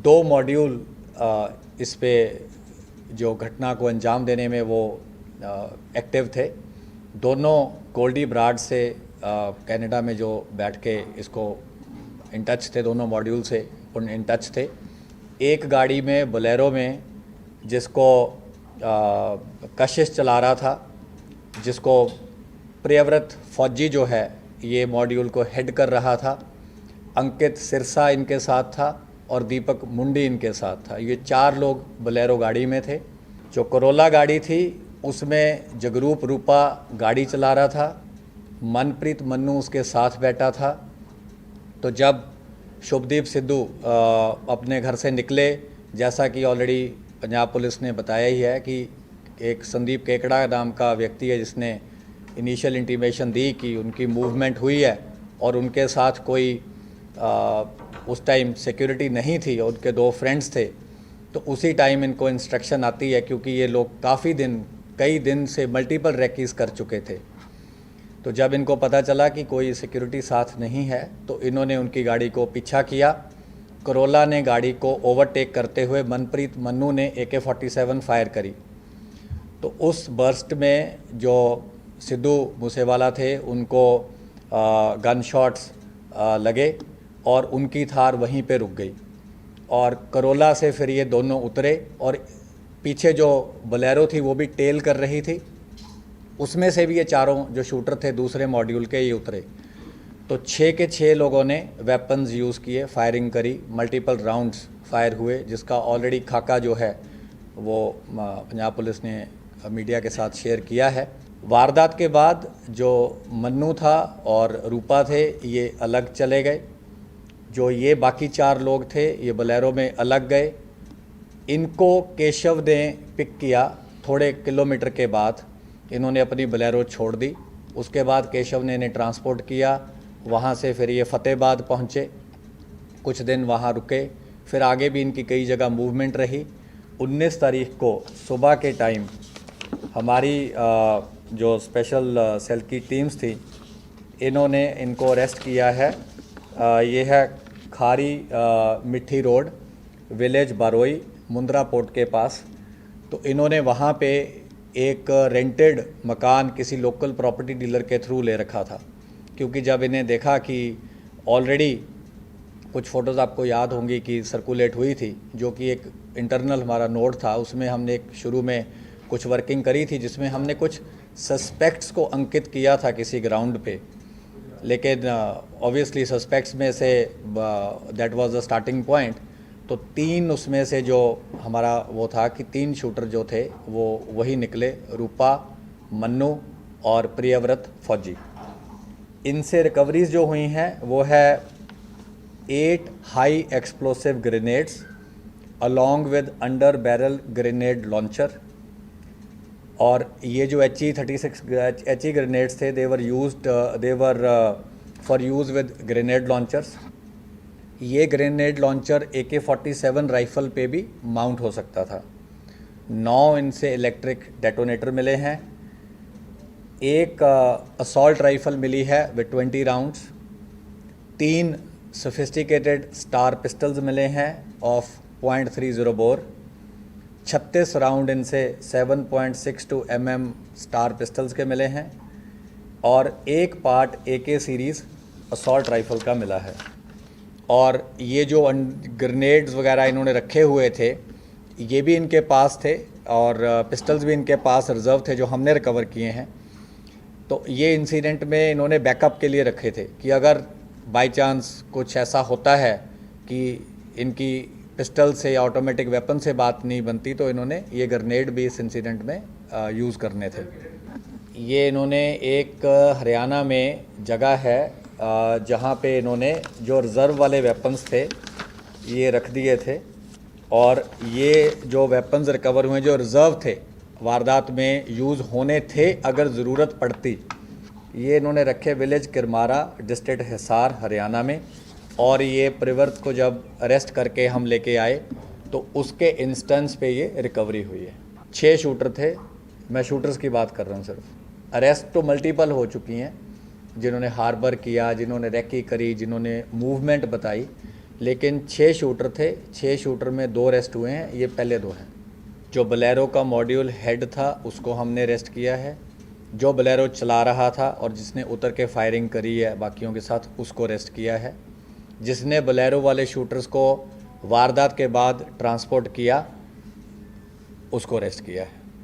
2 module इस पे जो घटना को अंजाम देने में वो एक्टिव थे। दोनों गोल्डी ब्राड से कनाडा में जो बैठ के इसको इन टच थे, दोनों मॉड्यूल से उन इन टच थे। एक गाड़ी में बोलेरो में जिसको कशिश चला रहा था, जिसको प्रियव्रत फौजी जो है ये मॉड्यूल को हेड कर रहा था। अंकित सिरसा इनके साथ था और दीपक मुंडी इनके साथ था। ये 4 लोग बोलेरो गाड़ी में थे। जो कोरोला गाड़ी थी उसमें जगरूप रूपा गाड़ी चला रहा था, मनप्रीत मन्नू उसके साथ बैठा था। तो जब शुभदीप सिद्धू अपने घर से निकले, जैसा कि ऑलरेडी पंजाब पुलिस ने बताया ही है कि एक संदीप केकड़ा नाम का व्यक्ति है जिसने इनिशियल इंटीमेशन दी कि उनकी मूवमेंट हुई है और उनके साथ कोई उस टाइम सिक्योरिटी नहीं थी और उनके 2 फ्रेंड्स थे। तो उसी टाइम इनको इंस्ट्रक्शन आती है, क्योंकि ये लोग कई दिन से मल्टीपल रेकीज कर चुके थे। तो जब इनको पता चला कि कोई सिक्योरिटी साथ नहीं है तो इन्होंने उनकी गाड़ी को पीछा किया। कोरोला ने गाड़ी को ओवरटेक करते हुए मनप्रीत मन्नू ने AK-47 फायर करी। तो उस बर्स्ट में जो सिद्धू मूसेवाला थे उनको गन शॉट्स लगे और उनकी थार वहीं पे रुक गई। और कोरोला से फिर ये दोनों उतरे और पीछे जो बोलेरो थी वो भी टेल कर रही थी, उसमें से भी ये 4 जो शूटर थे दूसरे मॉड्यूल के ये उतरे। तो 6 के 6 लोगों ने वेपन्स यूज़ किए, फायरिंग करी, मल्टीपल राउंड्स फायर हुए, जिसका ऑलरेडी खाका जो है वो पंजाब पुलिस ने मीडिया के साथ शेयर किया है। वारदात के बाद जो मन्नू था और रूपा थे ये अलग चले गए। जो ये बाकी 4 लोग थे ये बोलेरो में अलग गए। इनको केशव ने पिक किया। थोड़े किलोमीटर के बाद इन्होंने अपनी बोलेरो छोड़ दी। उसके बाद केशव ने इन्हें ट्रांसपोर्ट किया। वहाँ से फिर ये फतेहाबाद पहुँचे, कुछ दिन वहाँ रुके, फिर आगे भी इनकी कई जगह मूवमेंट रही। 19 तारीख को सुबह के टाइम हमारी जो स्पेशल सेल की टीम्स थी इन्होंने इनको अरेस्ट किया है। ये है खारी मिट्टी रोड, विलेज बारोई, मुंद्रा पोर्ट के पास। तो इन्होंने वहाँ पे एक रेंटेड मकान किसी लोकल प्रॉपर्टी डीलर के थ्रू ले रखा था, क्योंकि जब इन्हें देखा कि ऑलरेडी कुछ फ़ोटोज़ आपको याद होंगी कि सर्कुलेट हुई थी, जो कि एक इंटरनल हमारा नोट था, उसमें हमने एक शुरू में कुछ वर्किंग करी थी जिसमें हमने कुछ सस्पेक्ट्स को अंकित किया था किसी ग्राउंड पे। लेकिन ऑब्वियसली सस्पेक्ट्स में say that was the starting point. तो 3 उसमें से जो हमारा वो था कि 3 शूटर जो थे वो वही निकले, रूपा, मन्नू और प्रियव्रत फौजी। इनसे रिकवरीज जो हुई हैं वो है 8 high explosive grenades along with under barrel grenade launcher. और ये जो HE ग्रेनेड्स थे they were for use with grenade launchers. ये ग्रेनेड लॉन्चर AK-47 राइफ़ल पे भी माउंट हो सकता था। 9 इनसे इलेक्ट्रिक डेटोनेटर मिले हैं। एक असॉल्ट राइफ़ल मिली है with 20 rounds. 3 sophisticated star pistols मिले हैं ऑफ .30 बोर। 36 राउंड इनसे 7.62 mm स्टार पिस्टल्स के मिले हैं और एक part AK series assault rifle का मिला है। और ये जो ग्रेनेड्स वगैरह इन्होंने रखे हुए थे ये भी इनके पास थे और पिस्टल्स भी इनके पास रिज़र्व थे जो हमने रिकवर किए हैं। तो ये इंसिडेंट में इन्होंने बैकअप के लिए रखे थे कि अगर बाय चांस कुछ ऐसा होता है कि इनकी पिस्टल से या ऑटोमेटिक वेपन से बात नहीं बनती तो इन्होंने ये ग्रेनेड भी इस इंसिडेंट में यूज़ करने थे। ये इन्होंने एक हरियाणा में जगह है जहाँ पे इन्होंने जो रिज़र्व वाले वेपन्स थे ये रख दिए थे और ये जो वेपन्स रिकवर हुए जो रिज़र्व थे वारदात में यूज़ होने थे अगर ज़रूरत पड़ती, ये इन्होंने रखे विलेज किरमारा, डिस्ट्रिक्ट हिसार, हरियाणा में। और ये प्रियव्रत को जब अरेस्ट करके हम लेके आए तो उसके इंस्टेंस पे ये रिकवरी हुई है। 6 शूटर थे, मैं शूटर्स की बात कर रहा हूँ सिर्फ। अरेस्ट तो मल्टीपल हो चुकी हैं, जिन्होंने हार्बर किया, जिन्होंने रैकी करी, जिन्होंने मूवमेंट बताई, लेकिन 6 शूटर थे, 6 शूटर में 2 अरेस्ट हुए हैं, ये पहले 2 हैं। जो बोलेरो का मॉड्यूल हेड था उसको हमने अरेस्ट किया है, जो बोलेरो चला रहा था और जिसने उतर के फायरिंग करी है बाकियों के साथ उसको अरेस्ट किया है, जिसने बोलेरो वाले शूटर्स को वारदात के बाद ट्रांसपोर्ट किया उसको अरेस्ट किया है।